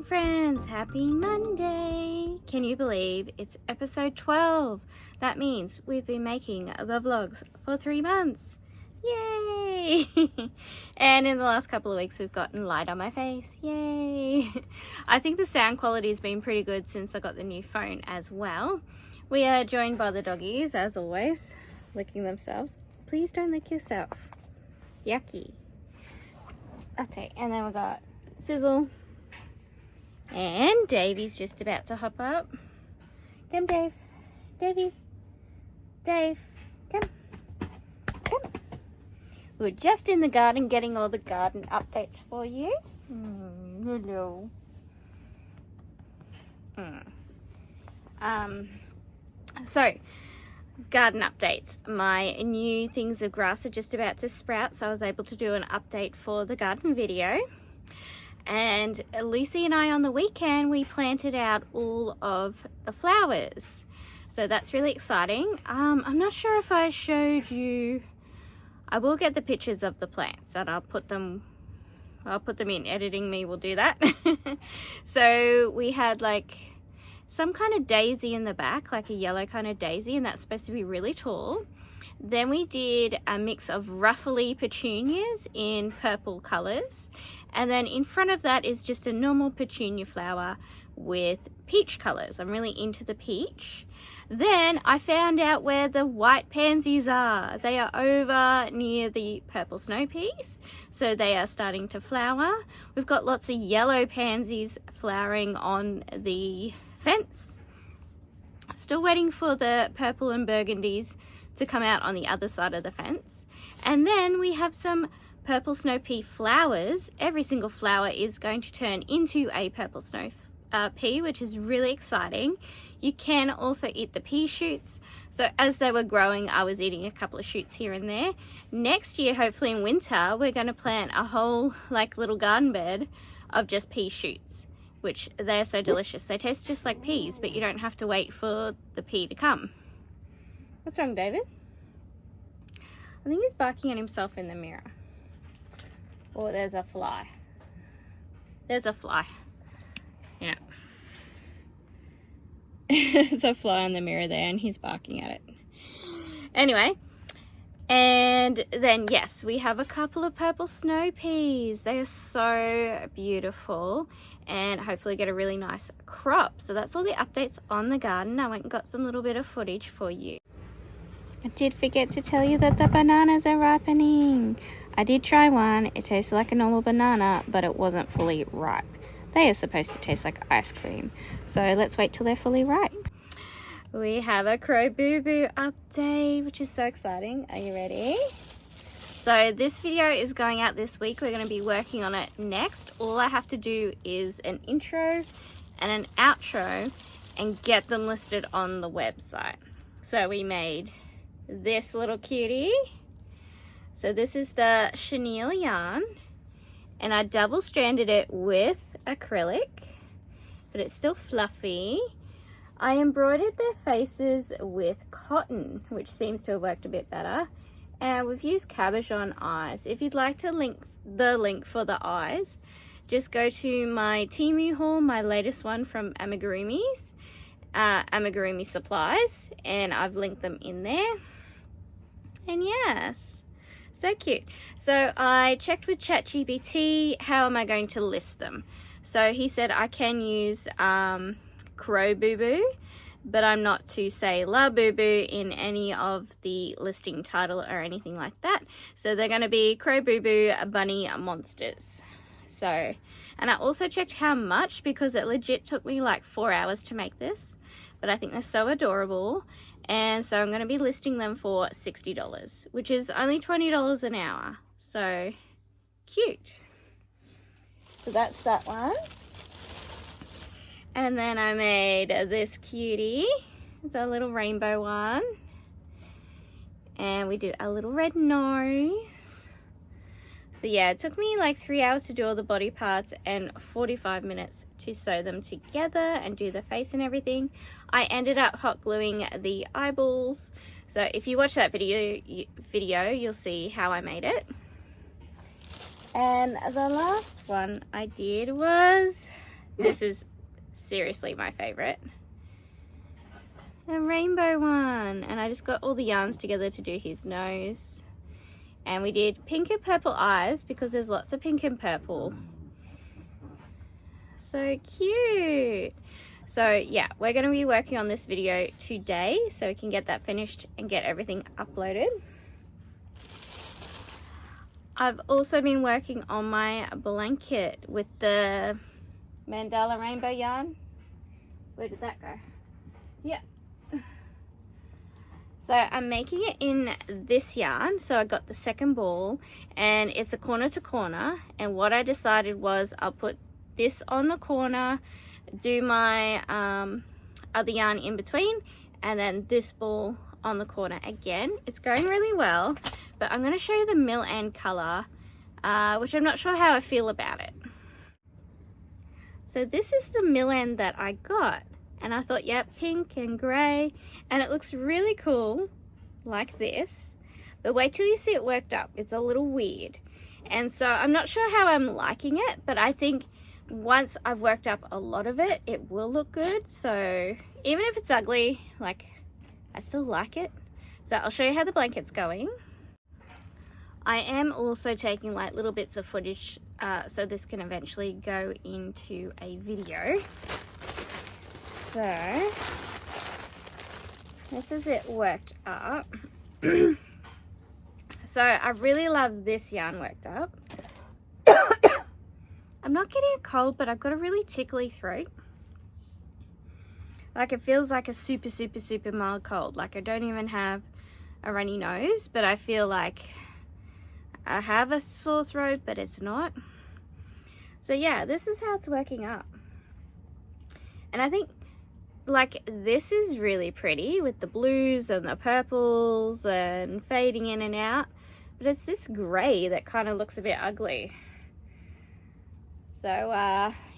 friends, happy Monday. Can you believe it's episode 12? That means we've been making the vlogs for 3 months. Yay! And in the last couple of weeks we've gotten light on my face. Yay! I think the sound quality has been pretty good since I got the new phone as well. We are joined by the doggies as always, licking themselves. Please don't lick yourself. Yucky. Okay, and then we got Sizzle. And Davey's just about to hop up. Come, Dave. Davey. Dave. Come. Come. We're just in the garden getting all the garden updates for you. Hello. So, garden updates. My new things of grass are just about to sprout, so I was able to do an update for the garden video. And Lucy and I on the weekend, we planted out all of the flowers. So that's really exciting. I'm not sure if I showed you. I will get the pictures of the plants and I'll put them in. Editing me will do that. So we had like some kind of daisy in the back, like a yellow kind of daisy, and that's supposed to be really tall. Then we did a mix of ruffly petunias in purple colors. And then in front of that is just a normal petunia flower with peach colors. I'm really into the peach. Then I found out where the white pansies are. They are over near the purple snow peas. So they are starting to flower. We've got lots of yellow pansies flowering on the fence. Still waiting for the purple and burgundies to come out on the other side of the fence. And then we have some purple snow pea flowers. Every single flower is going to turn into a purple snow pea, which is really exciting. You can also eat the pea shoots. So as they were growing, I was eating a couple of shoots here and there. Next year, hopefully in winter, we're going to plant a whole like little garden bed of just pea shoots, which they're so delicious. They taste just like peas, but you don't have to wait for the pea to come. What's wrong, David? I think he's barking at himself in the mirror. Oh, there's a fly. There's a fly. Yeah. There's a fly on the mirror there and he's barking at it. Anyway, and then yes, we have a couple of purple snow peas. They are so beautiful and hopefully get a really nice crop. So that's all the updates on the garden. I went and got some little bit of footage for you. I did forget to tell you that the bananas are ripening. I did try one. It tasted like a normal banana, but it wasn't fully ripe. They are supposed to taste like ice cream. So let's wait till they're fully ripe. We have a Crobubu update, which is so exciting. Are you ready? So this video is going out this week. We're going to be working on it next. All I have to do is an intro and an outro and get them listed on the website. So we made this little cutie. So this is the chenille yarn, and I double stranded it with acrylic, but it's still fluffy. I embroidered their faces with cotton, which seems to have worked a bit better, and we've used cabochon eyes. If you'd like to link for the eyes, just go to my Temu haul, my latest one from Amigurumi Supplies, and I've linked them in there. And yes, so cute. So I checked with ChatGPT, how am I going to list them? So he said I can use Crobubu, but I'm not to say La Boo Boo in any of the listing title or anything like that. So they're going to be Crobubu Bunny Monsters. So, and I also checked how much, because it legit took me like 4 hours to make this, but I think they're so adorable. And so I'm going to be listing them for $60, which is only $20 an hour. So cute. So that's that one. And then I made this cutie. It's a little rainbow one. And we did a little red nose. So yeah, it took me like 3 hours to do all the body parts and 45 minutes to sew them together and do the face and everything. I ended up hot gluing the eyeballs. So if you watch that video, you'll see how I made it. And the last one I did was This is seriously my favorite. A rainbow one. And I just got all the yarns together to do his nose. And we did pink and purple eyes because there's lots of pink and purple. So cute. So yeah, we're going to be working on this video today so we can get that finished and get everything uploaded. I've also been working on my blanket with the mandala rainbow yarn. Where did that go? Yeah. So I'm making it in this yarn. So I got the second ball and it's a corner to corner. And what I decided was I'll put this on the corner, do my other yarn in between, and then this ball on the corner again. It's going really well, but I'm going to show you the mill end color, which I'm not sure how I feel about it. So this is the mill end that I got, and I thought, yep, pink and gray, and it looks really cool like this, but wait till you see it worked up. It's a little weird, and so I'm not sure how I'm liking it, but I think once I've worked up a lot of it, it will look good. So even if it's ugly, like, I still like it. So I'll show you how the blanket's going. I am also taking like little bits of footage so this can eventually go into a video. So this is it worked up. So I really love this yarn worked up. I'm not getting a cold, but I've got a really tickly throat. Like, it feels like a super, super, super mild cold. Like, I don't even have a runny nose, but I feel like I have a sore throat, but it's not. So yeah, this is how it's working up. And I think, like, this is really pretty with the blues and the purples and fading in and out. But it's this gray that kind of looks a bit ugly. So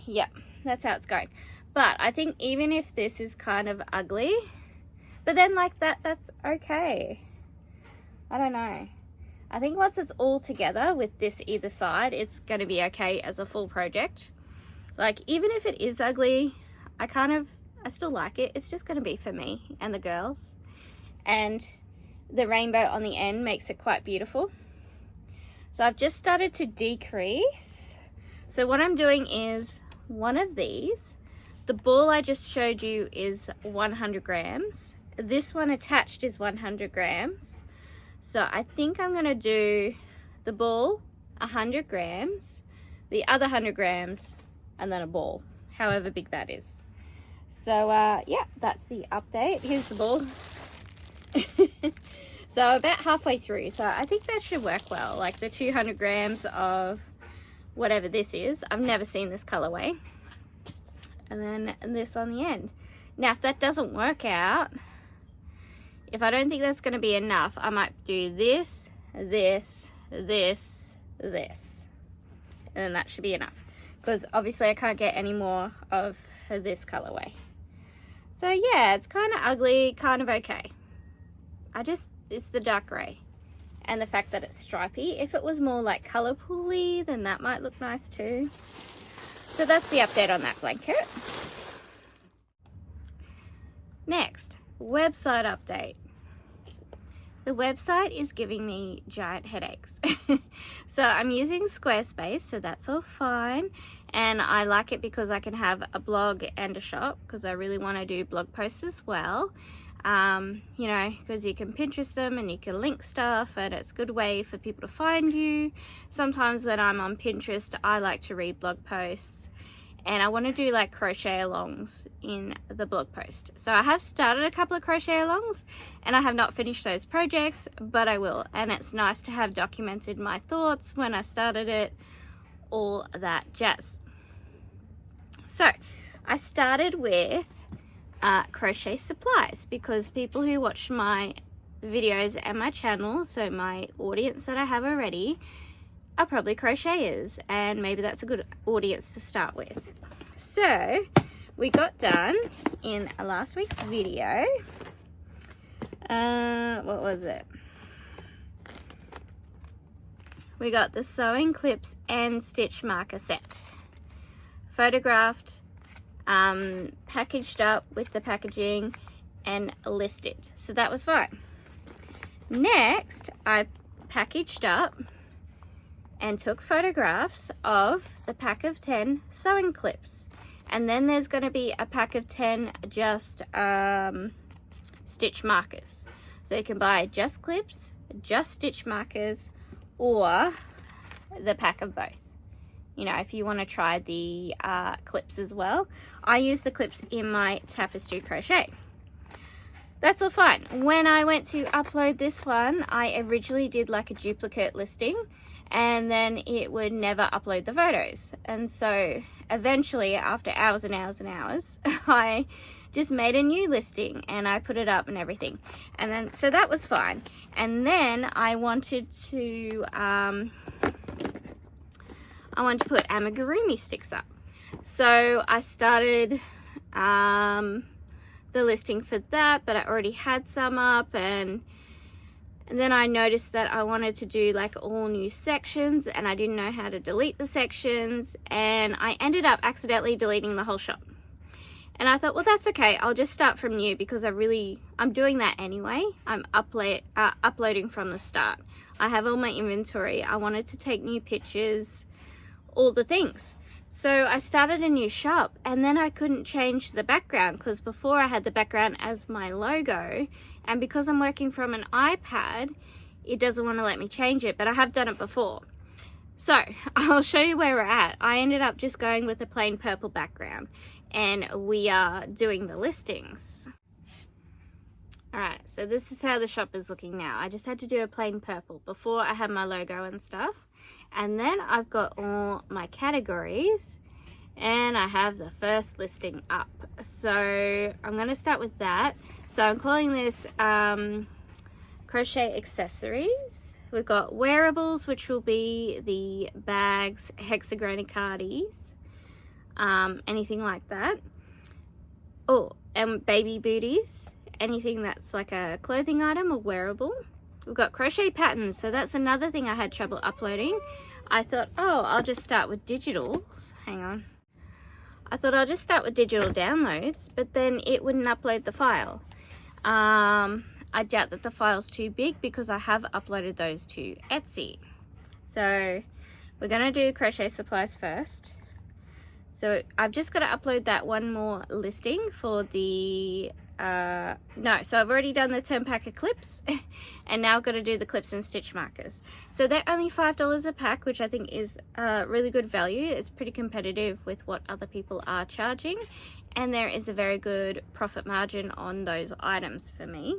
yeah, that's how it's going. But I think even if this is kind of ugly, but then like that's okay. I don't know. I think once it's all together with this either side, it's going to be okay as a full project. Like, even if it is ugly, I still like it. It's just going to be for me and the girls. And the rainbow on the end makes it quite beautiful. So I've just started to decrease. So what I'm doing is one of these. The ball I just showed you is 100 grams. This one attached is 100 grams. So I think I'm going to do the ball 100 grams, the other 100 grams, and then a ball, however big that is. So yeah, that's the update. Here's the ball. So about halfway through. So I think that should work well. Like the 200 grams of whatever this is. I've never seen this colorway. And then this on the end. Now, if that doesn't work out, if I don't think that's going to be enough, I might do this, this, this, this. And then that should be enough. Because obviously I can't get any more of this colorway. So yeah, it's kind of ugly, kind of okay. It's the dark gray. And the fact that it's stripy. If it was more like color pooly, then that might look nice too. So that's the update on that blanket. Next, website update. The website is giving me giant headaches. So I'm using Squarespace, so that's all fine. And I like it because I can have a blog and a shop, because I really want to do blog posts as well. You know, because you can Pinterest them and you can link stuff, and it's a good way for people to find you. Sometimes when I'm on Pinterest, I like to read blog posts, and I want to do like crochet alongs in the blog post. So I have started a couple of crochet alongs and I have not finished those projects, but I will. And it's nice to have documented my thoughts when I started it, all that jazz. So I started with crochet supplies, because people who watch my videos and my channel, so my audience that I have already, are probably crocheters, and maybe that's a good audience to start with. So we got done in last week's video. What was it? We got the sewing clips and stitch marker set, photographed packaged up with the packaging and listed. So that was fine. Next, I packaged up and took photographs of the pack of 10 sewing clips. And then there's going to be a pack of 10 just stitch markers. So you can buy just clips, just stitch markers, or the pack of both. You know, if you want to try the clips as well. I use the clips in my tapestry crochet. That's all fine. When I went to upload this one, I originally did like a duplicate listing, and then it would never upload the photos. And so eventually, after hours and hours and hours, I just made a new listing and I put it up and everything. And then, so that was fine. And then I wanted to put amigurumi sticks up. So I started the listing for that, but I already had some up, and then I noticed that I wanted to do like all new sections, and I didn't know how to delete the sections, and I ended up accidentally deleting the whole shop. And I thought, well, that's okay, I'll just start from new, because I'm doing that anyway. I'm uploading from the start. I have all my inventory. I wanted to take new pictures, all the things. So I started a new shop, and then I couldn't change the background, because before I had the background as my logo, and because I'm working from an iPad, it doesn't want to let me change it, but I have done it before. So I'll show you where we're at. I ended up just going with a plain purple background, and we are doing the listings. Alright, so this is how the shop is looking now. I just had to do a plain purple. Before I had my logo and stuff. And then I've got all my categories, and I have the first listing up. So I'm going to start with that. So I'm calling this crochet accessories. We've got wearables, which will be the bags, hexagon cardies, anything like that. Oh, and baby booties, anything that's like a clothing item or wearable. We've got crochet patterns, so that's another thing I had trouble uploading. I thought, oh, I'll just start with digital. Hang on. I thought I'll just start with digital downloads, but then it wouldn't upload the file. I doubt that the file's too big, because I have uploaded those to Etsy. So we're going to do crochet supplies first. So I've just got to upload that one more listing for the so I've already done the 10 pack of clips, and now I've got to do the clips and stitch markers. So they're only $5 a pack, which I think is really good value. It's pretty competitive with what other people are charging, and there is a very good profit margin on those items for me.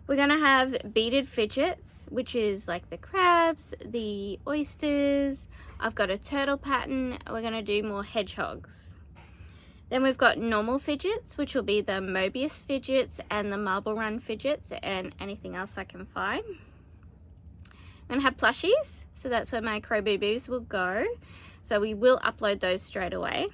We're going to have beaded fidgets, which is like the crabs, the oysters. I've got a turtle pattern. We're going to do more hedgehogs. Then we've got normal fidgets, which will be the Mobius fidgets and the Marble Run fidgets, and anything else I can find. I'm going to have plushies, so that's where my Crobubus will go. So we will upload those straight away,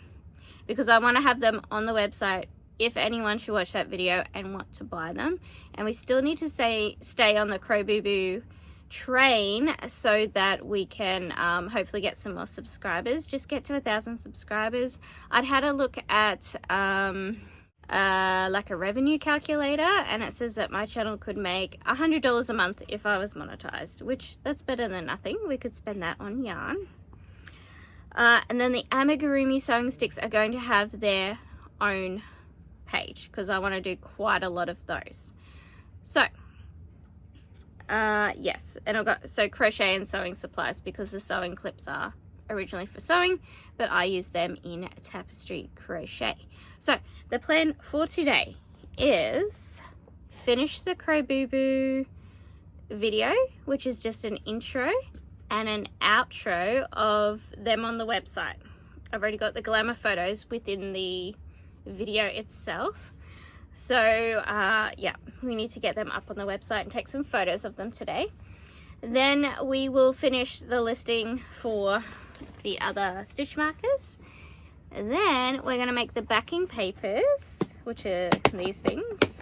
because I want to have them on the website if anyone should watch that video and want to buy them. And we still need to stay on the Crobubu train, so that we can hopefully get some more subscribers. Just get to 1,000 subscribers. I'd had a look at like a revenue calculator, and it says that my channel could make $100 a month if I was monetized, which that's better than nothing. We could spend that on yarn. And then the Amigurumi sewing sticks are going to have their own page, because I want to do quite a lot of those. So yes, and I've got crochet and sewing supplies, because the sewing clips are originally for sewing, but I use them in tapestry crochet. So the plan for today is finish the Crobubu video, which is just an intro and an outro of them on the website. I've already got the glamour photos within the video itself. So yeah, we need to get them up on the website and take some photos of them today. Then we will finish the listing for the other stitch markers. And then we're going to make the backing papers, which are these things.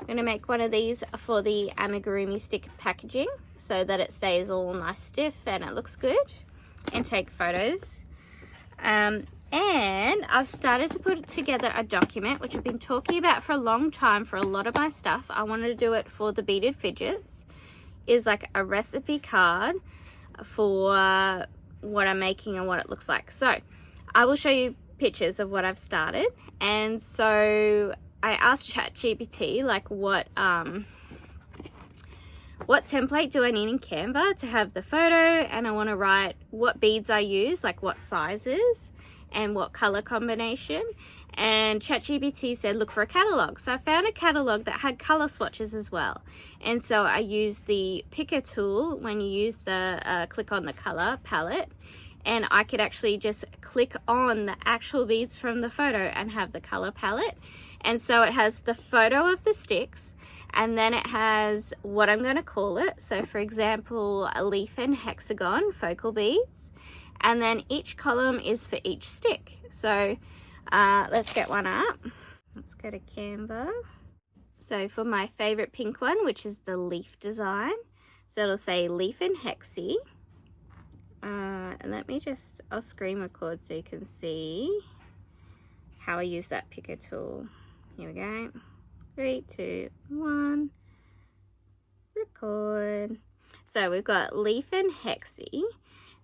I'm going to make one of these for the Amigurumi stick packaging, so that it stays all nice stiff and it looks good. and take photos. And I've started to put together a document, which I've been talking about for a long time for a lot of my stuff. I wanted to do it for the beaded fidgets. Is like a recipe card for what I'm making and what it looks like. So I will show you pictures of what I've started. And so I asked ChatGPT like what template do I need in Canva to have the photo, and I want to write what beads I use, like what sizes and what color combination. And ChatGPT said look for a catalog. So I found a catalog that had color swatches as well. And so I used the picker tool when you use the click on the color palette, and I could actually just click on the actual beads from the photo and have the color palette. And so it has the photo of the sticks, and then it has what I'm going to call it. So for example, a leaf and hexagon focal beads, and then each column is for each stick. So let's get one up. Let's go to Canva. So for my favorite pink one, which is the leaf design, so it'll say leaf and hexie. And let me just, I'll screen record so you can see how I use that picker tool. Here we go. 3, 2, 1, record. So we've got leaf and hexie,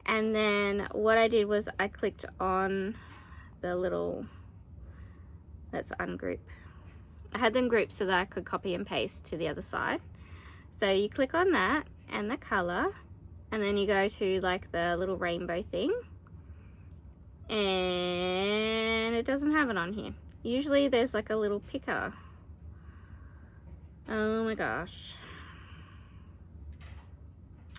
and then what I did was I clicked on the little, let's ungroup. I had them grouped so that I could copy and paste to the other side. So you click on that and the color, and then you go to like the little rainbow thing, and it doesn't have it on here. Usually there's like a little picker. Oh my gosh.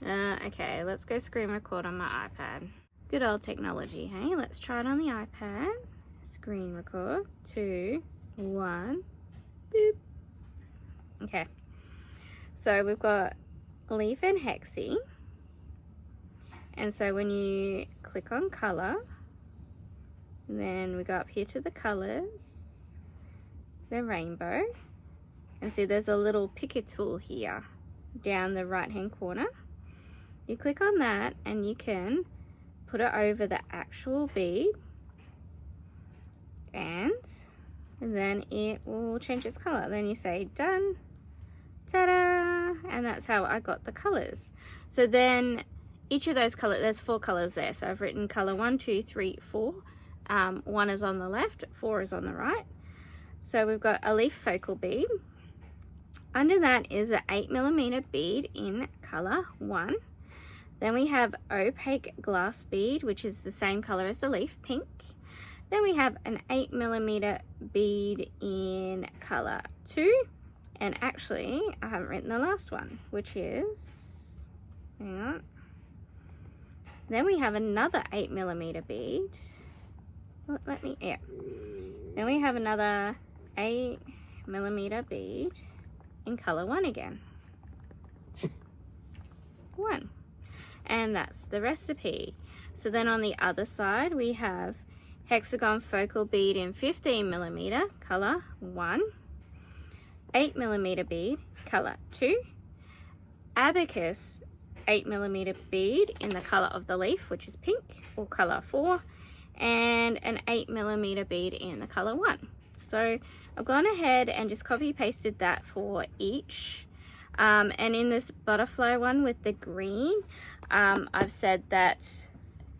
Okay, let's go screen record on my iPad. Good old technology, hey? Let's try it on the iPad. Screen record. 2, 1, boop. Okay. So we've got leaf and hexie. And so when you click on color, then we go up here to the colors, the rainbow, and see there's a little picker tool here down the right hand corner. You click on that and you can put it over the actual bead, and then it will change its color. Then you say done, ta-da, and that's how I got the colors. So then each of those colors, there's 4 colors there. So I've written color 1, 2, 3, 4. 1 is on the left, 4 is on the right. So we've got a leaf focal bead. Under that is an 8mm bead in color 1. Then we have opaque glass bead, which is the same color as the leaf, pink. Then we have an 8mm bead in color 2. And actually, I haven't written the last one, which is, hang on. Then we have another 8mm bead. Then we have another 8mm bead in color 1 again. 1. And that's the recipe. So then on the other side we have hexagon focal bead in 15mm color 1, 8mm bead color 2, abacus 8mm bead in the color of the leaf, which is pink, or color 4, and an 8mm bead in the color 1. So I've gone ahead and just copy pasted that for each. And in this butterfly one with the green, I've said that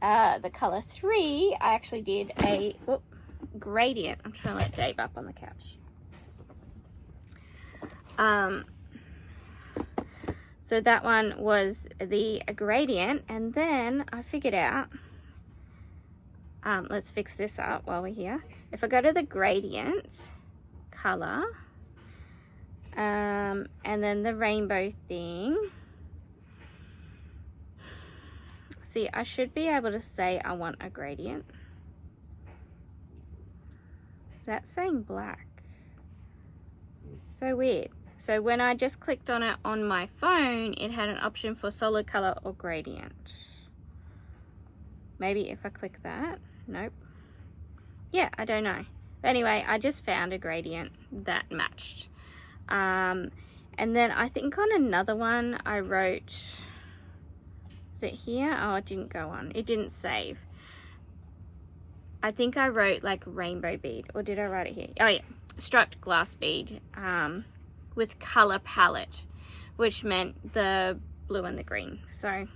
the color 3, I actually did a gradient. I'm trying to let Dave up on the couch. So that one was the gradient, and then I figured out, let's fix this up while we're here. If I go to the gradient color, and then the rainbow thing, see, I should be able to say I want a gradient. That's saying black. So weird. So when I just clicked on it on my phone, it had an option for solid color or gradient. Maybe if I click that, nope. Yeah, I don't know. But anyway, I just found a gradient that matched. And then I think on another one I wrote, Is it here? Oh, it didn't go on. It didn't save. I think I wrote like rainbow bead, or did I write it here? Oh yeah, striped glass bead with color palette, which meant the blue and the green. So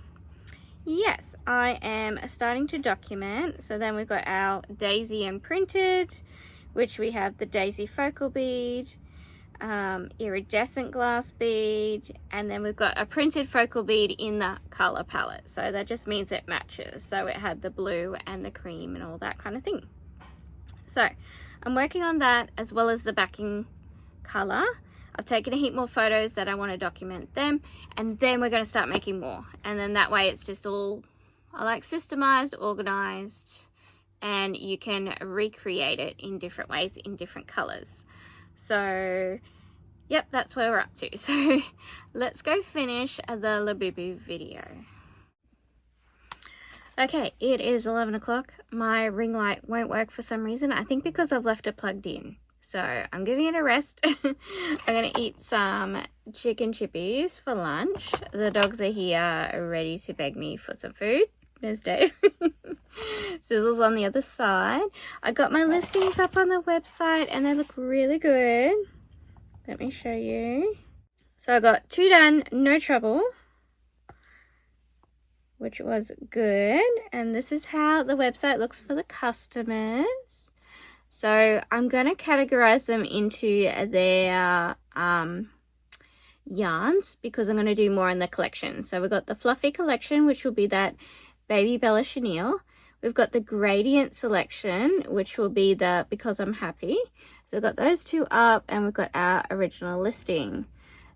yes, I am starting to document. So then we've got our daisy imprinted, which we have the daisy focal bead, iridescent glass bead, and then we've got a printed focal bead in the color palette. So that just means it matches. So it had the blue and the cream and all that kind of thing. So I'm working on that as well as the backing color. I've taken a heap more photos that I want to document them, and then we're going to start making more. And then that way it's just all, I like, systemized, organized, and you can recreate it in different ways in different colors. So yep, that's where we're up to. So let's go finish the Labubu video. Okay, it is 11 o'clock. My ring light won't work for some reason. I think because I've left it plugged in. So I'm giving it a rest. I'm going to eat some chicken chippies for lunch. The dogs are here ready to beg me for some food. There's Dave. Sizzle's on the other side. I got my listings up on the website and they look really good. Let me show you. So I got 2 done, no trouble, which was good. And this is how the website looks for the customers. So I'm going to categorize them into their yarns because I'm going to do more in the collection. So we've got the fluffy collection, which will be that Baby Bella Chenille. We've got the gradient selection, which will be the Because I'm Happy. So we've got those 2 up, and we've got our original listing.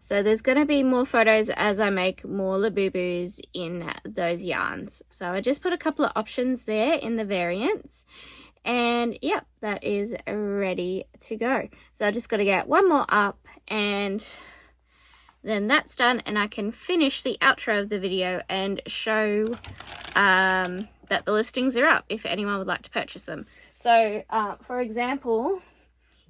So there's going to be more photos as I make more Labubus in those yarns. So I just put a couple of options there in the variants. And yep, that is ready to go. So I just got to get one more up, and then that's done, and I can finish the outro of the video and show that the listings are up if anyone would like to purchase them. So for example,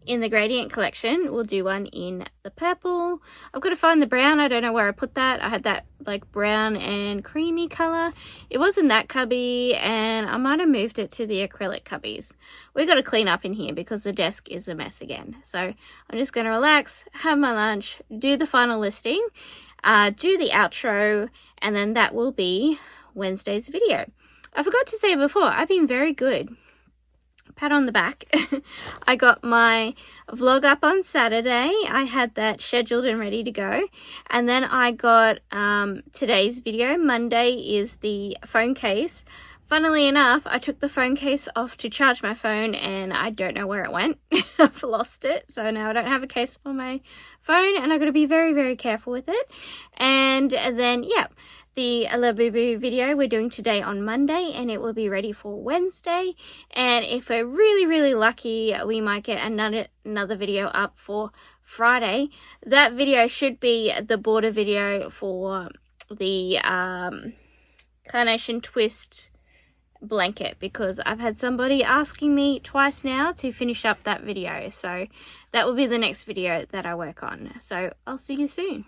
in the gradient collection, we'll do one in the purple. I've got to find the brown. I don't know where I put that. I had that like brown and creamy color. It was in that cubby, and I might have moved it to the acrylic cubbies. We got to clean up in here because the desk is a mess again. So I'm just going to relax, have my lunch, do the final listing, do the outro, and then that will be Wednesday's video. I forgot to say before, I've been very good. Pat on the back. I got my vlog up on Saturday. I had that scheduled and ready to go. And then I got today's video. Monday is the phone case. Funnily enough, I took the phone case off to charge my phone and I don't know where it went. I've lost it. So now I don't have a case for my phone and I've got to be very, very careful with it. And then, yeah, the Labubu video we're doing today on Monday, and it will be ready for Wednesday. And if we're really, really lucky, we might get another video up for Friday. That video should be the border video for the Carnation Twist blanket, because I've had somebody asking me twice now to finish up that video. So that will be the next video that I work on. So I'll see you soon.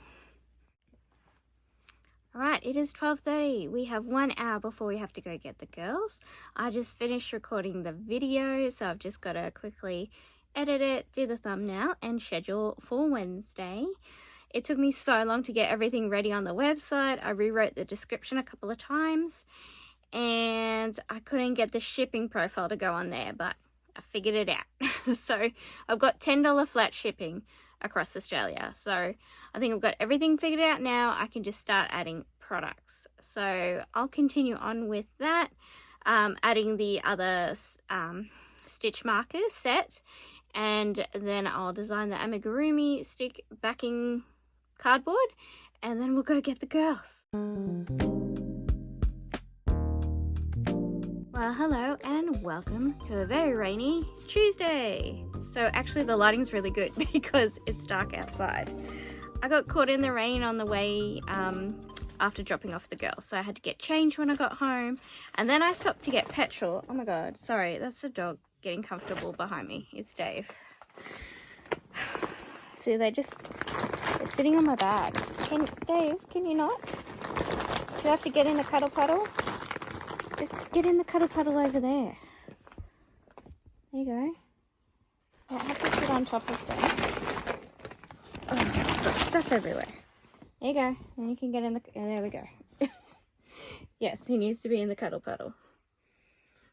Alright, it is 12:30. We have 1 hour before we have to go get the girls. I just finished recording the video, so I've just got to quickly edit it, do the thumbnail, and schedule for Wednesday. It took me so long to get everything ready on the website. I rewrote the description a couple of times, and I couldn't get the shipping profile to go on there, but I figured it out. So I've got $10 flat shipping across Australia. So I think I've got everything figured out now. I can just start adding products. So I'll continue on with that, adding the other stitch markers set, and then I'll design the Amigurumi stick backing cardboard, and then we'll go get the girls. Well, hello and welcome to a very rainy Tuesday. So actually the lighting's really good because it's dark outside. I got caught in the rain on the way after dropping off the girls, so I had to get changed when I got home, and then I stopped to get petrol. Oh my god, sorry, that's a dog getting comfortable behind me. It's Dave. See, they're sitting on my bag. Dave, can you not? you have to get in the cuddle puddle? Just get in the cuddle puddle over there. There you go. I have to sit on top of them. Oh, I've got stuff everywhere. There you go. Then you can get in the... Oh, there we go. Yes, he needs to be in the cuddle puddle.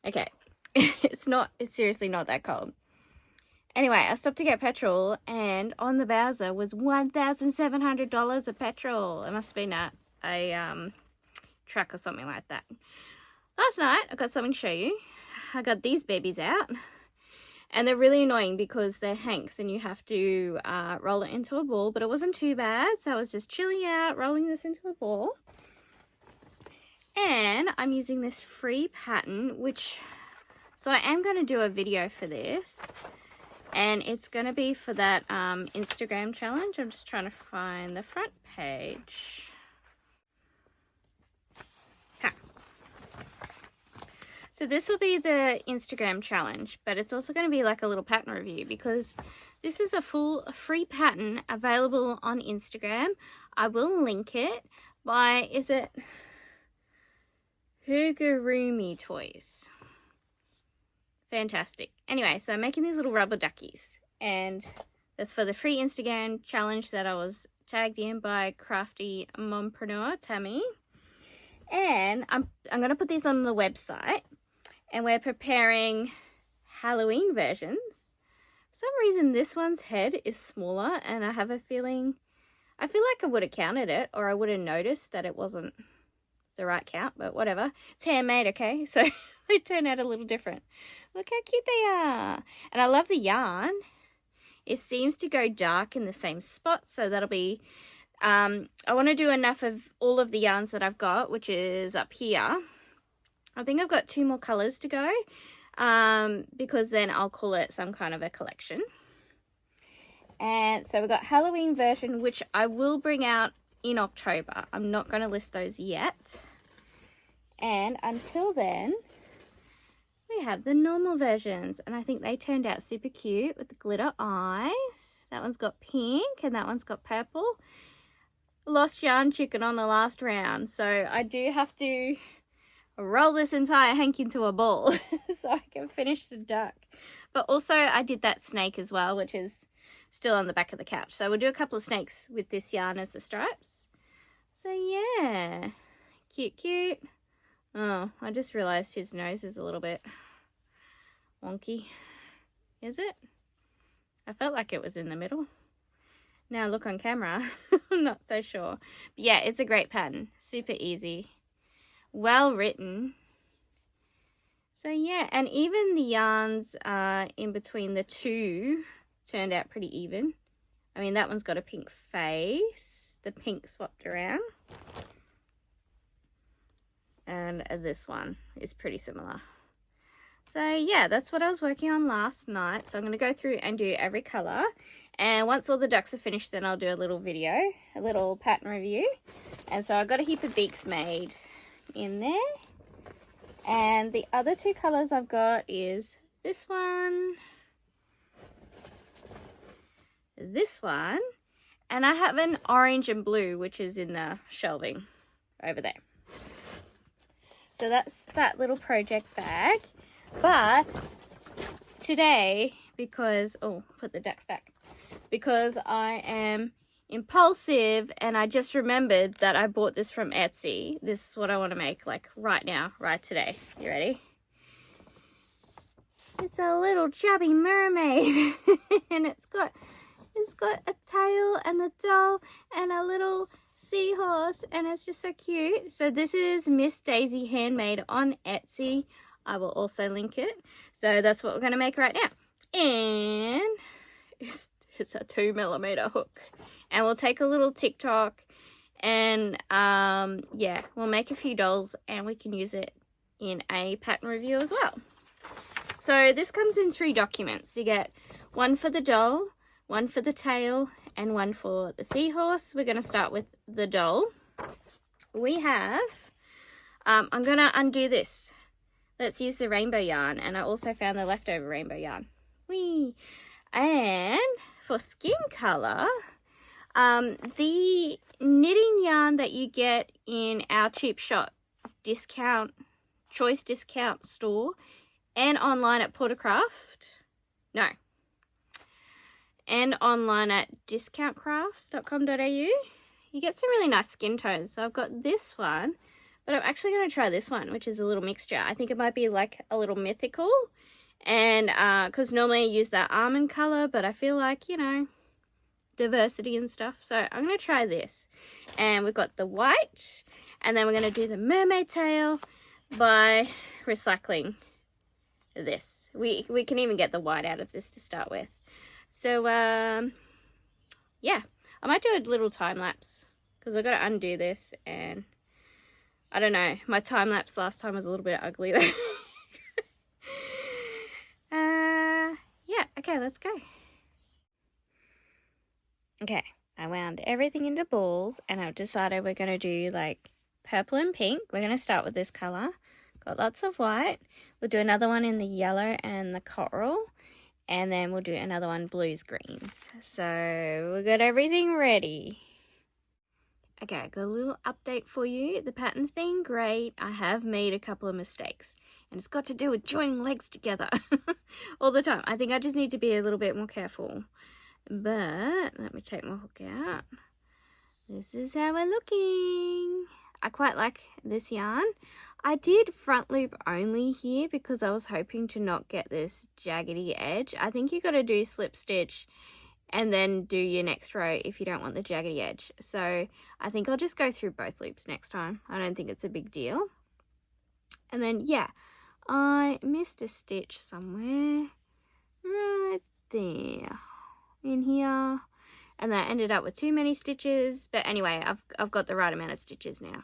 Okay. It's seriously not that cold. Anyway, I stopped to get petrol, and on the Bowser was $1,700 of petrol. It must have been a truck or something like that. Last night, I got something to show you. I got these babies out, and they're really annoying because they're hanks, and you have to roll it into a ball, but it wasn't too bad, so I was just chilling out, rolling this into a ball. And I'm using this free pattern, so I am going to do a video for this. And it's going to be for that Instagram challenge. I'm just trying to find the front page. Okay. So this will be the Instagram challenge, but it's also going to be like a little pattern review because this is a full free pattern available on Instagram. I will link it by, is it Amigurumi Toys? Fantastic. Anyway, so I'm making these little rubber duckies, and that's for the free Instagram challenge that I was tagged in by crafty mompreneur Tami. And I'm going to put these on the website, and we're preparing Halloween versions. For some reason this one's head is smaller, and I have a feeling, I feel like I would have counted it, or I would have noticed that it wasn't the right count, but whatever. It's handmade, okay? So they turn out a little different. Look how cute they are. And I love the yarn. It seems to go dark in the same spot, so that'll be, I want to do enough of all of the yarns that I've got, which is up here. I think I've got 2 more colors to go, because then I'll call it some kind of a collection. And so we've got Halloween version, which I will bring out in October. I'm not going to list those yet. And until then, we have the normal versions, and I think they turned out super cute with the glitter eyes. That one's got pink and that one's got purple. Lost yarn chicken on the last round, so I do have to roll this entire hank into a ball so I can finish the duck. But also I did that snake as well, which is still on the back of the couch. So we'll do a couple of snakes with this yarn as the stripes. So yeah, cute. Oh, I just realized his nose is a little bit wonky. Is it? I felt like it was in the middle. Now look on camera, I'm not so sure. But yeah, it's a great pattern. Super easy. Well written. So yeah, and even the yarns in between the two turned out pretty even. I mean, that one's got a pink face. The pink swapped around. And this one is pretty similar. So yeah, that's what I was working on last night. So I'm going to go through and do every colour. And once all the ducks are finished, then I'll do a little video, a little pattern review. And so I've got a heap of beaks made in there. And the other 2 colours I've got is this one, and I have an orange and blue, which is in the shelving over there. So that's that little project bag. But today, because, oh, put the ducks back, because I am impulsive and I just remembered that I bought this from Etsy. This is what I want to make, like right now, right today. You ready? It's a little chubby mermaid and it's got a tail and a doll and a little seahorse, and it's just so cute. So this is Miss Daisy Handmade on Etsy. I will also link it. So that's what we're going to make right now. And it's a 2mm hook. And we'll take a little TikTok and yeah, we'll make a few dolls and we can use it in a pattern review as well. So this comes in 3 documents. You get one for the doll, one for the tail, and one for the seahorse. We're going to start with the doll. We have, I'm going to undo this. Let's use the rainbow yarn, and I also found the leftover rainbow yarn. Whee! And for skin color, The knitting yarn that you get in our cheap shop choice discount store and online at and online at discountcrafts.com.au, you get some really nice skin tones. So I've got this one, but I'm actually going to try this one, which is a little mixture. I think it might be like a little mythical, and because normally I use that almond color, but I feel like, you know, diversity and stuff. So I'm going to try this, and we've got the white, and then we're going to do the mermaid tail by recycling this. We can even get the white out of this to start with. So yeah, I might do a little time lapse because I've got to undo this, and I don't know, my time lapse last time was a little bit ugly though. Yeah, okay, let's go. Okay, I wound everything into balls, and I've decided we're going to do like purple and pink. We're going to start with this color. Got lots of white. We'll do another one in the yellow and the coral, and then we'll do another one blues greens. So we've got everything ready. Okay, I got a little update for you. The pattern's been great. I have made a couple of mistakes, and it's got to do with joining legs together all the time. I think I just need to be a little bit more careful. But let me take my hook out. This is how we're looking. I quite like this yarn. I did front loop only here because I was hoping to not get this jaggedy edge. I think you got to do slip stitch and then do your next row if you don't want the jaggedy edge. So I think I'll just go through both loops next time. I don't think it's a big deal. And then, yeah, I missed a stitch somewhere right there in here, and that ended up with too many stitches. But anyway, I've got the right amount of stitches now.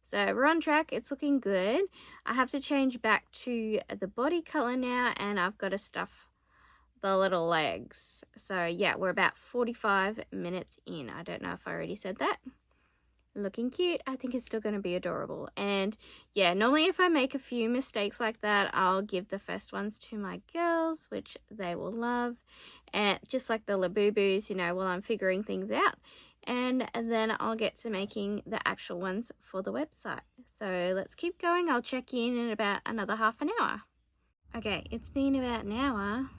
So we're on track. It's looking good. I have to change back to the body color now, and I've got to stuff the little legs. So yeah, we're about 45 minutes in. I don't know if I already said that. Looking cute. I think it's still going to be adorable. And yeah, normally if I make a few mistakes like that, I'll give the first ones to my girls, which they will love. And just like the Labubus, you know, while I'm figuring things out. And then I'll get to making the actual ones for the website. So let's keep going. I'll check in about another half an hour. Okay, it's been about an hour.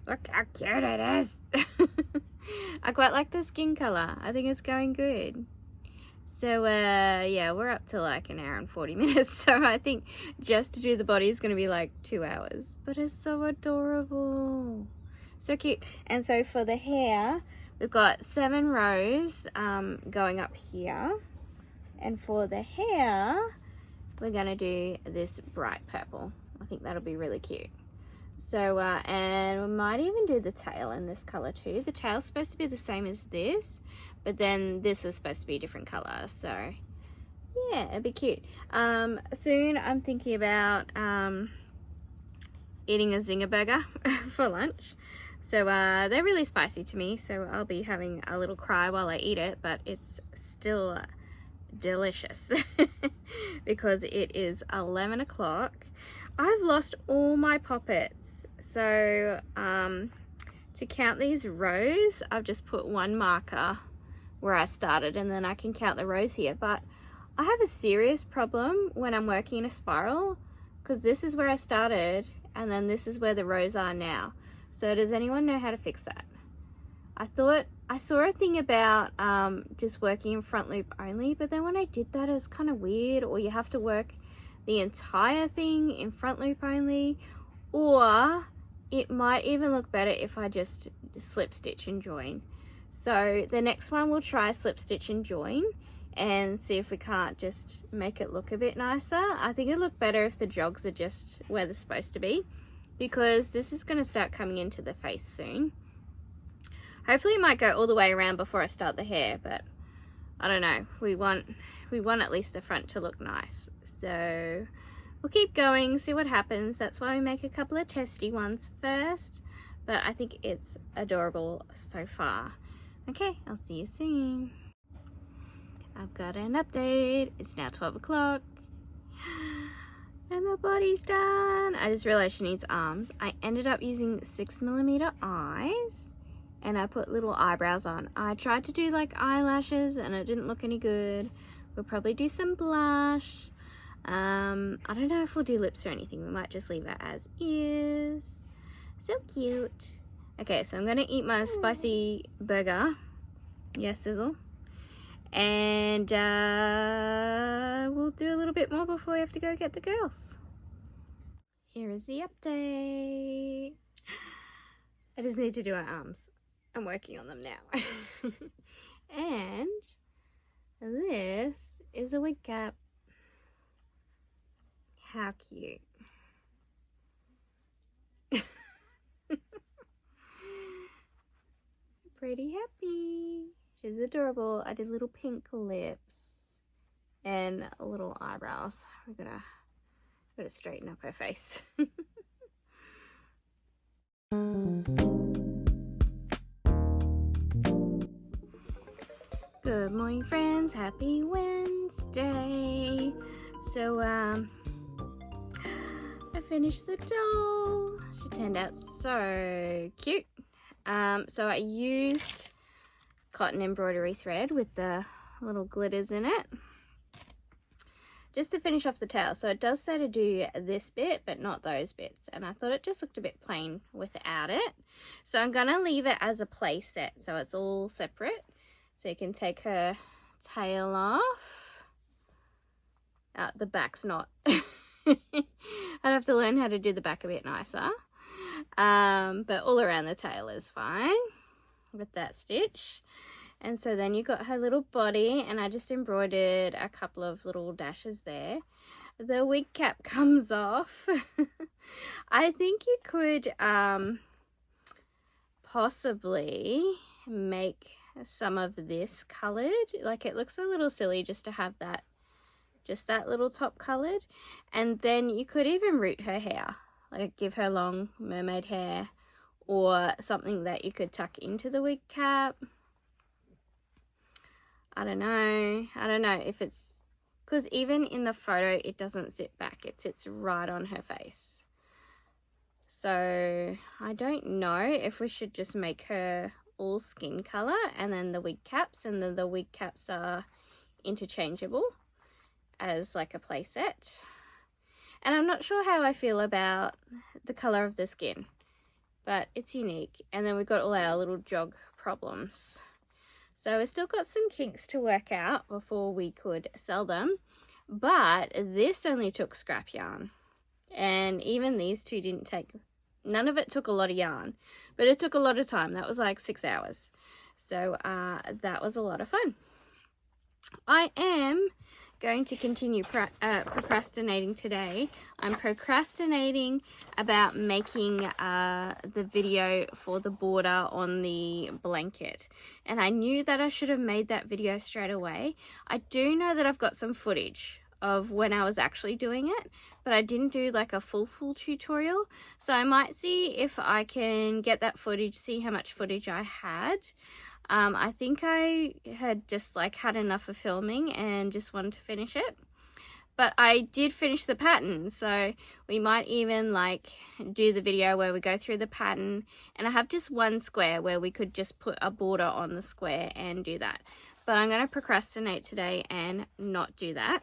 Look how cute it is. I quite like the skin color. I think it's going good. So yeah, we're up to like an hour and 40 minutes. So I think just to do the body is going to be like 2 hours. But it's so adorable. So cute. And so for the hair, we've got 7 rows going up here. And for the hair, we're going to do this bright purple. I think that'll be really cute. So, and we might even do the tail in this color too. The tail's supposed to be the same as this, but then this was supposed to be a different color. So, yeah, it'd be cute. Soon I'm thinking about eating a zinger burger for lunch. So, they're really spicy to me, so I'll be having a little cry while I eat it, but it's still delicious because it is 11 o'clock. I've lost all my poppets. So to count these rows, I've just put 1 marker where I started, and then I can count the rows here. But I have a serious problem when I'm working in a spiral, because this is where I started and then this is where the rows are now. So does anyone know how to fix that? I saw a thing about just working in front loop only, but then when I did that, it's kind of weird. Or you have to work the entire thing in front loop only, or it might even look better if I just slip stitch and join. So the next one we'll try slip stitch and join and see if we can't just make it look a bit nicer. I think it'd look better if the jogs are just where they're supposed to be, because this is going to start coming into the face soon. Hopefully it might go all the way around before I start the hair, but I don't know. We want at least the front to look nice. So we'll keep going, see what happens. That's why we make a couple of testy ones first, but I think it's adorable so far. Okay, I'll see you soon. I've got an update. It's now 12 o'clock and the body's done. I just realized she needs arms. I ended up using 6mm eyes, and I put little eyebrows on. I tried to do like eyelashes and it didn't look any good. We'll probably do some blush. I don't know if we'll do lips or anything. We might just leave it as is. So cute. Okay, so I'm gonna eat my spicy burger. Yes, Sizzle. And we'll do a little bit more before we have to go get the girls. Here is the update. I just need to do our arms. I'm working on them now. And this is a wig cap. How cute. Pretty happy. She's adorable. I did little pink lips and little eyebrows. We're gotta straighten up her face. Good morning, friends. Happy Wednesday. So I finished the doll. She turned out so cute. So I used cotton embroidery thread with the little glitters in it just to finish off the tail. So it does say to do this bit but not those bits, and I thought it just looked a bit plain without it, so I'm gonna leave it as a play set so it's all separate. So you can take her tail off. The back's not. I'd have to learn how to do the back a bit nicer, but all around the tail is fine with that stitch. And so then you got her little body, and I just embroidered a couple of little dashes there. The wig cap comes off. I think you could possibly make some of this colored. Like, it looks a little silly just to have that, just that little top colored. And then you could even root her hair, like give her long mermaid hair or something that you could tuck into the wig cap. I don't know if it's, because even in the photo it doesn't sit back, it sits right on her face. So I don't know if we should just make her all skin color and then the wig caps, and then the wig caps are interchangeable as like a play set. And I'm not sure how I feel about the color of the skin, but it's unique. And then we've got all our little jog problems. So we've still got some kinks to work out before we could sell them. But this only took scrap yarn. And even these two didn't take, none of it took a lot of yarn. But it took a lot of time. That was like 6 hours. So that was a lot of fun. I am going to continue procrastinating today. I'm procrastinating about making the video for the border on the blanket, and I knew that I should have made that video straight away. I do know that I've got some footage of when I was actually doing it, but I didn't do like a full tutorial, so I might see if I can get that footage, see how much footage I had. I think I had just like had enough of filming and just wanted to finish it, but I did finish the pattern, so we might even like do the video where we go through the pattern, and I have just one square where we could just put a border on the square and do that. But I'm going to procrastinate today and not do that.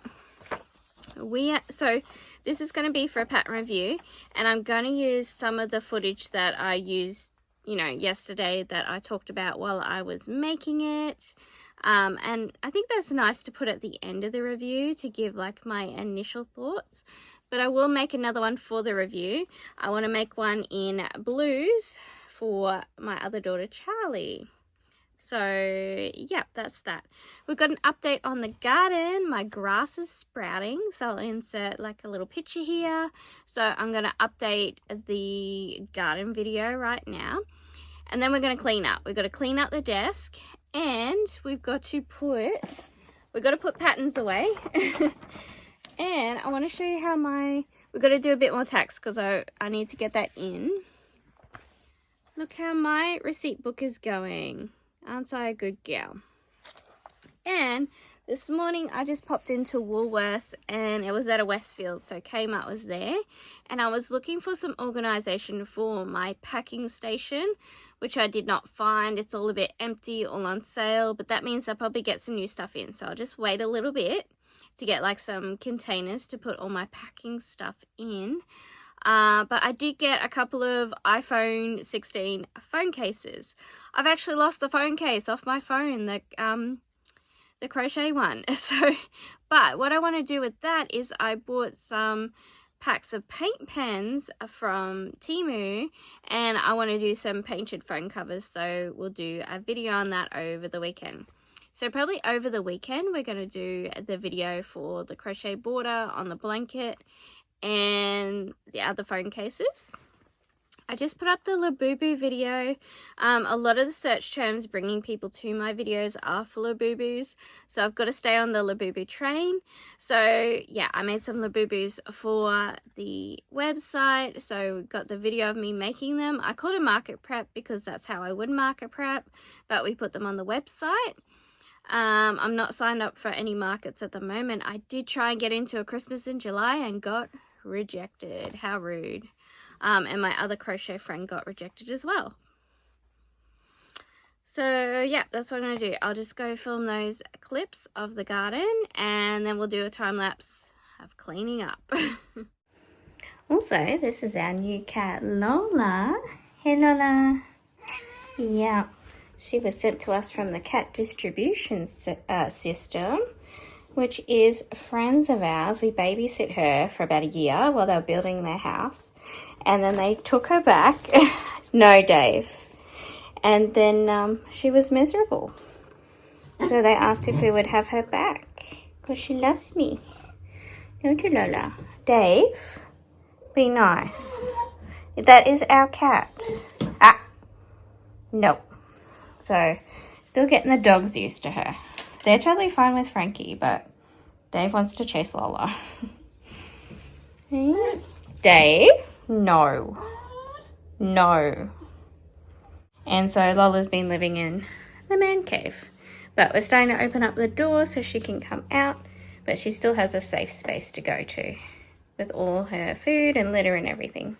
So this is going to be for a pattern review, and I'm going to use some of the footage that I used, you know, yesterday that I talked about while I was making it. And I think that's nice to put at the end of the review to give like my initial thoughts. But I will make another one for the review. I want to make one in blues for my other daughter Charlie. So yeah, that's that. We've got an update on the garden. My grass is sprouting, so I'll insert like a little picture here. So I'm going to update the garden video right now, and then we're going to clean up. We've got to clean up the desk, and we've got to put patterns away. And I want to show you how we've got to do a bit more tacks because I need to get that in. Look how my receipt book is going. Aren't I a good gal? And This morning I just popped into Woolworths and it was at a Westfield, so Kmart was there, and I was looking for some organisation for my packing station, which I did not find. It's all a bit empty, all on sale, but that means I'll probably get some new stuff in, so I'll just wait a little bit to get like some containers to put all my packing stuff in. But I did get a couple of iPhone 16 phone cases. I've actually lost the phone case off my phone, the crochet one. But what I want to do with that is I bought some packs of paint pens from Temu, and I want to do some painted phone covers, so we'll do a video on that over the weekend. So probably over the weekend we're going to do the video for the crochet border on the blanket and the other phone cases. I just put up the Crobubu video. A lot of the search terms bringing people to my videos are for Crobubus, so I've got to stay on the Crobubu train. So yeah, I made some Crobubus for the website, so we've got the video of me making them. I called it market prep because that's how I would market prep, but we put them on the website. I'm not signed up for any markets at the moment. I did try and get into a Christmas in July and got rejected. How rude. And my other crochet friend got rejected as well. So yeah, that's what I'm going to do. I'll just go film those clips of the garden and then we'll do a time lapse of cleaning up. Also, this is our new cat Lola. Hey Lola. Yeah, she was sent to us from the cat distribution system, which is friends of ours. We babysit her for about a year while they were building their house. And then they took her back. No, Dave. And then she was miserable. So they asked if we would have her back. Because she loves me. Don't you, Lola? Dave, be nice. That is our cat. Ah. No. So, still getting the dogs used to her. They're totally fine with Frankie, but Dave wants to chase Lola. Dave? No. No. And so Lola's been living in the man cave. But we're starting to open up the door so she can come out. But she still has a safe space to go to with all her food and litter and everything.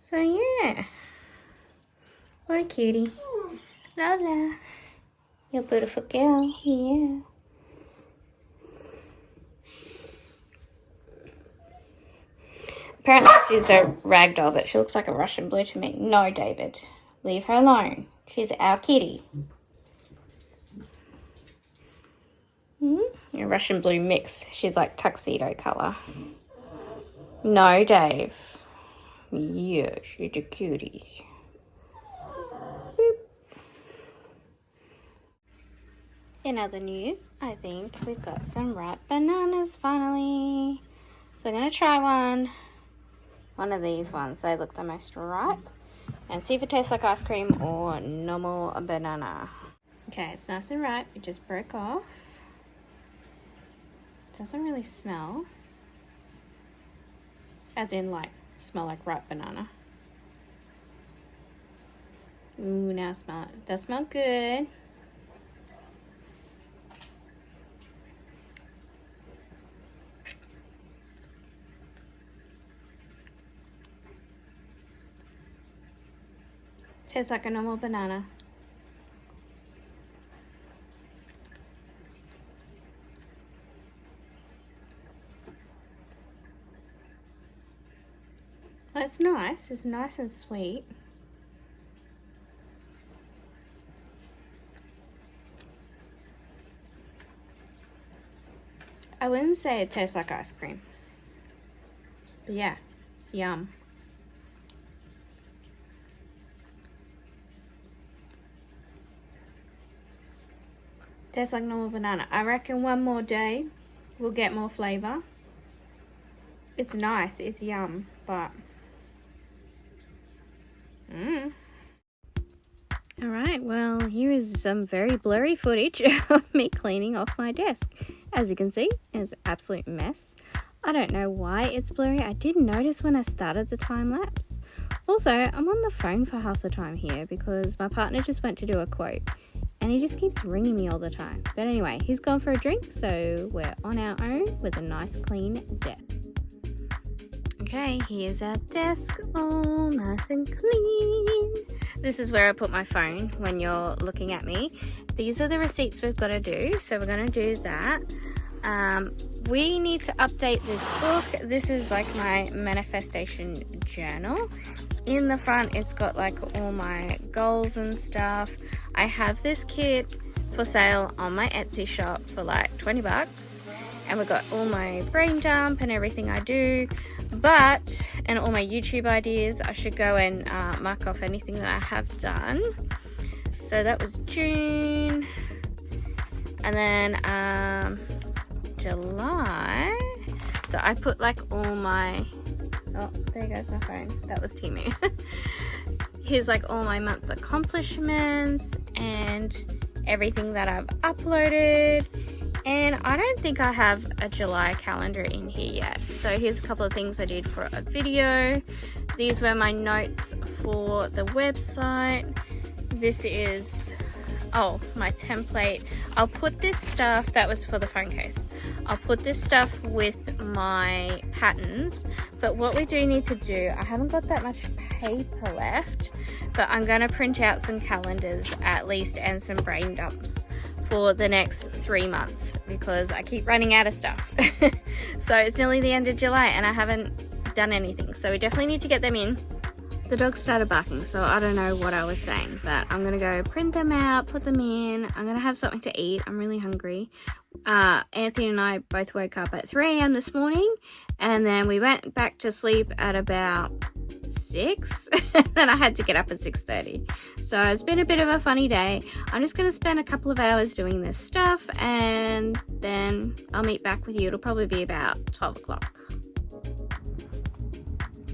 So yeah. What a cutie. Lola. You're a beautiful girl. Yeah. Apparently she's a ragdoll, but she looks like a Russian blue to me. No, David. Leave her alone. She's our kitty. A Russian blue mix. She's like tuxedo colour. No, Dave. Yeah, she's a cutie. Boop. In other news, I think we've got some ripe bananas finally. So I'm going to try one of these ones. They look the most ripe. And see if it tastes like ice cream or normal banana. Okay, it's nice and ripe. It just broke off. Doesn't really smell. As in, like, smell like ripe banana. Ooh, now smell it. It does smell good. Tastes like a normal banana. Well, it's nice. It's nice and sweet. I wouldn't say it tastes like ice cream. But yeah, it's yum. Tastes like normal banana. I reckon one more day we'll get more flavour. It's nice, it's yum, but Alright, well, here is some very blurry footage of me cleaning off my desk. As you can see, it's an absolute mess. I don't know why it's blurry. I did notice when I started the time lapse. Also, I'm on the phone for half the time here because my partner just went to do a quote and he just keeps ringing me all the time. But anyway, he's gone for a drink, so we're on our own with a nice clean desk. Okay, here's our desk, all nice and clean. This is where I put my phone when you're looking at me. These are the receipts we've got to do, so we're going to do that. We need to update this book. This is like my manifestation journal. In the front, it's got like all my goals and stuff. I have this kit for sale on my Etsy shop for like 20 bucks. And we've got all my brain dump and everything I do. And all my YouTube ideas. I should go and mark off anything that I have done. So that was June. And then July. So I put like all my... Oh, there goes my phone. That was Temu. Here's like all my month's accomplishments and everything that I've uploaded. And I don't think I have a July calendar in here yet. So here's a couple of things I did for a video. These were my notes for the website. This is, oh, my template. I'll put this stuff, that was for the phone case. I'll put this stuff with my patterns. But what we do need to do, I haven't got that much paper left, but I'm going to print out some calendars at least and some brain dumps for the next 3 months because I keep running out of stuff. So it's nearly the end of July and I haven't done anything. So we definitely need to get them in. The dog started barking, so I don't know what I was saying, but I'm going to go print them out, put them in. I'm going to have something to eat. I'm really hungry. Anthony and I both woke up at 3 a.m. this morning, and then we went back to sleep at about 6. Then I had to get up at 6:30. So it's been a bit of a funny day. I'm just going to spend a couple of hours doing this stuff, and then I'll meet back with you. It'll probably be about 12 o'clock.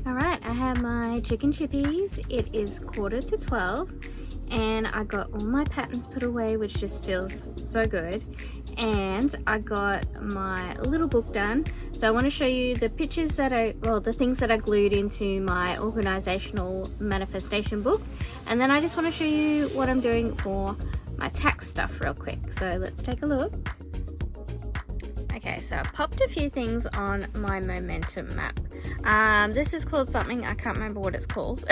Alright, I have my chicken chippies. It is 11:45 and I got all my patterns put away, which just feels so good. And I got my little book done. So I want to show you the pictures that the things that I glued into my organizational manifestation book. And then I just want to show you what I'm doing for my tax stuff real quick. So let's take a look. Okay, so I popped a few things on my momentum map. This is called something, I can't remember what it's called.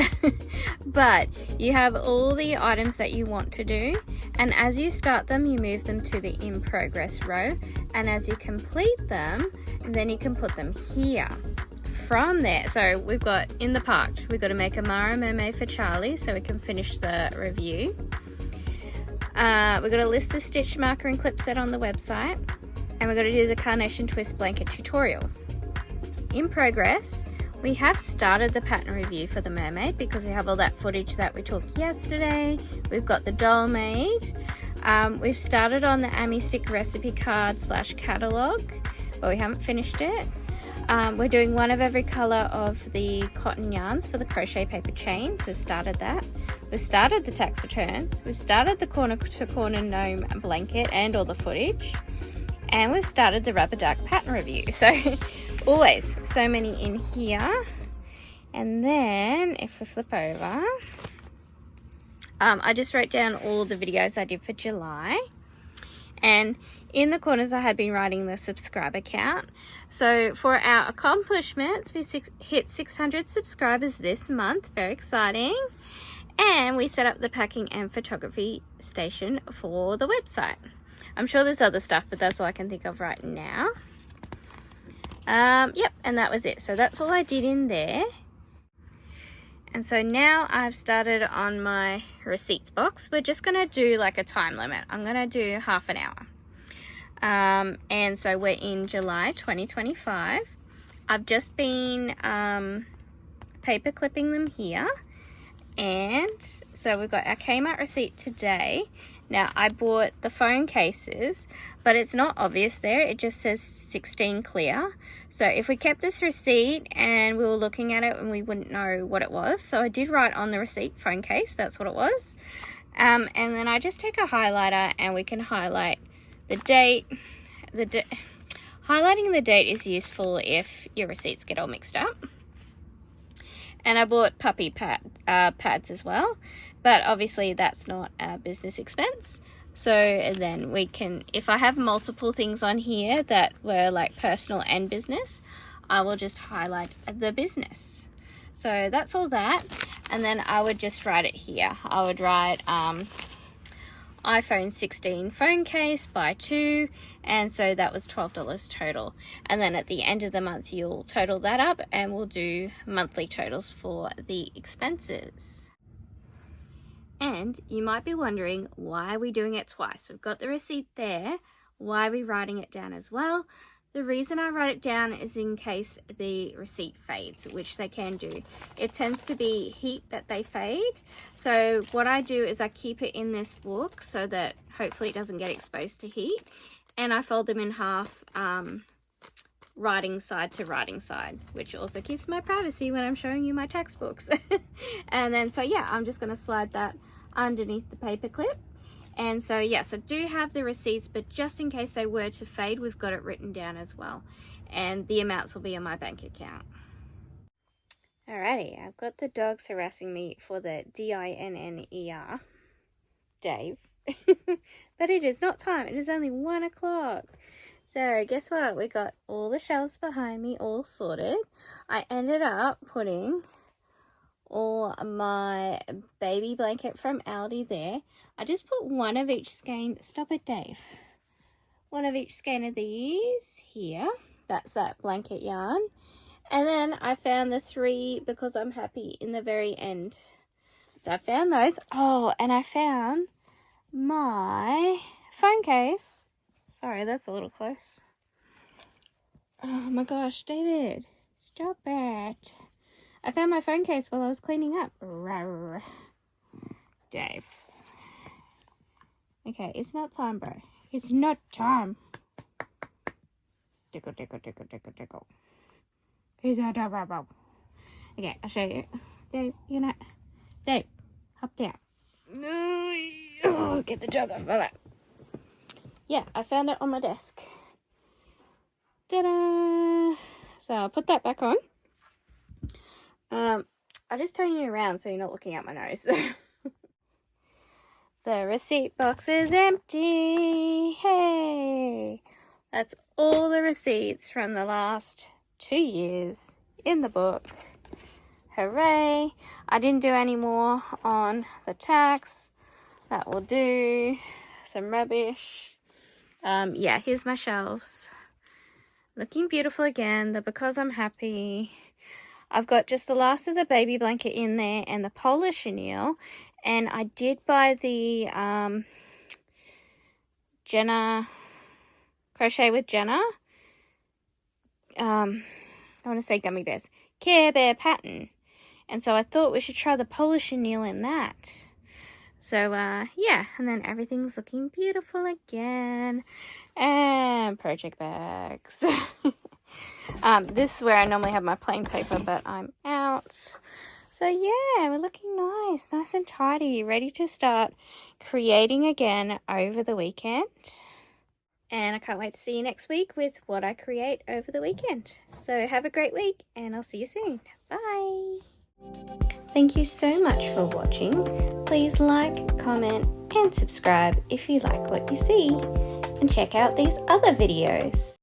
But you have all the items that you want to do. And as you start them, you move them to the in progress row. And as you complete them, then you can put them here. From there, so we've got in the park, we've got to make a Mara mermaid for Charlie so we can finish the review. We've got to list the stitch marker and clip set on the website. And we're going to do the carnation twist blanket tutorial. In progress, we have started the pattern review for the mermaid because we have all that footage that we took yesterday. We've got the doll made. We've started on the Ami stick recipe card / catalogue, but we haven't finished it. We're doing one of every colour of the cotton yarns for the crochet paper chains. We've started that. We've started the tax returns. We've started the corner to corner gnome blanket and all the footage. And we've started the rubber duck pattern review. So always so many in here. And then if we flip over, I just wrote down all the videos I did for July. And in the corners I had been writing the subscriber count. So for our accomplishments, we hit 600 subscribers this month. Very exciting. And we set up the packing and photography station for the website. I'm sure there's other stuff, but that's all I can think of right now. Yep, and that was it. So that's all I did in there. And so now I've started on my receipts box. We're just going to do like a time limit. I'm going to do half an hour. And so we're in July 2025. I've just been paper clipping them here. And so we've got our Kmart receipt today. Now I bought the phone cases, but it's not obvious there. It just says 16 clear. So if we kept this receipt and we were looking at it and we wouldn't know what it was. So I did write on the receipt phone case, that's what it was. And then I just take a highlighter and we can highlight the date. Highlighting the date is useful if your receipts get all mixed up. And I bought puppy pads as well, but obviously that's not a business expense. So then we can, if I have multiple things on here that were like personal and business, I will just highlight the business. So that's all that. And then I would just write it here. I would write iPhone 16 phone case, buy 2, and so that was $12 total. And then at the end of the month you'll total that up and we'll do monthly totals for the expenses. And you might be wondering, why are we doing it twice? We've got the receipt there, why are we writing it down as well? The reason I write it down is in case the receipt fades, which they can do. It tends to be heat that they fade. So what I do is I keep it in this book so that hopefully it doesn't get exposed to heat. And I fold them in half, writing side to writing side, which also keeps my privacy when I'm showing you my textbooks. And then, so yeah, I'm just going to slide that underneath the paper clip. And so yes, I do have the receipts, but just in case they were to fade, we've got it written down as well. And the amounts will be on my bank account. Alrighty, I've got the dogs harassing me for the DINNER, Dave. But it is not time, it is only 1 o'clock. So guess what? We got all the shelves behind me all sorted. I ended up putting all my baby blanket from Aldi there. I just put one of each skein. Stop it, Dave. One of each skein of these here. That's that blanket yarn. And then I found the 3 because I'm happy in the very end. So I found those. Oh, and I found my phone case. Sorry, that's a little close. Oh my gosh, David, stop it. I found my phone case while I was cleaning up. Rawr. Dave. Okay, it's not time, bro. It's not time. Tickle, tickle, tickle, tickle, tickle. Okay, I'll show you. Dave, you're not. Dave, hop down. Oh, get the dog off my lap. Yeah, I found it on my desk. Ta-da! So I'll put that back on. I'll just turn you around so you're not looking at my nose. The receipt box is empty. Hey! That's all the receipts from the last 2 years in the book. Hooray! I didn't do any more on the tax. That will do. Some rubbish. Yeah, here's my shelves. Looking beautiful again. The Because I'm Happy. I've got just the last of the baby blanket in there and the polar chenille. And I did buy the Jenna, Crochet with Jenna. I want to say gummy bears. Care Bear pattern. And so I thought we should try the polar chenille in that. So, yeah. And then everything's looking beautiful again. And project bags. This is where I normally have my plain paper, but I'm out. So yeah, we're looking nice and tidy, ready to start creating again over the weekend. And I can't wait to see you next week with what I create over the weekend. So have a great week and I'll see you soon. Bye. Thank you so much for watching. Please like, comment and subscribe if you like what you see. And check out these other videos.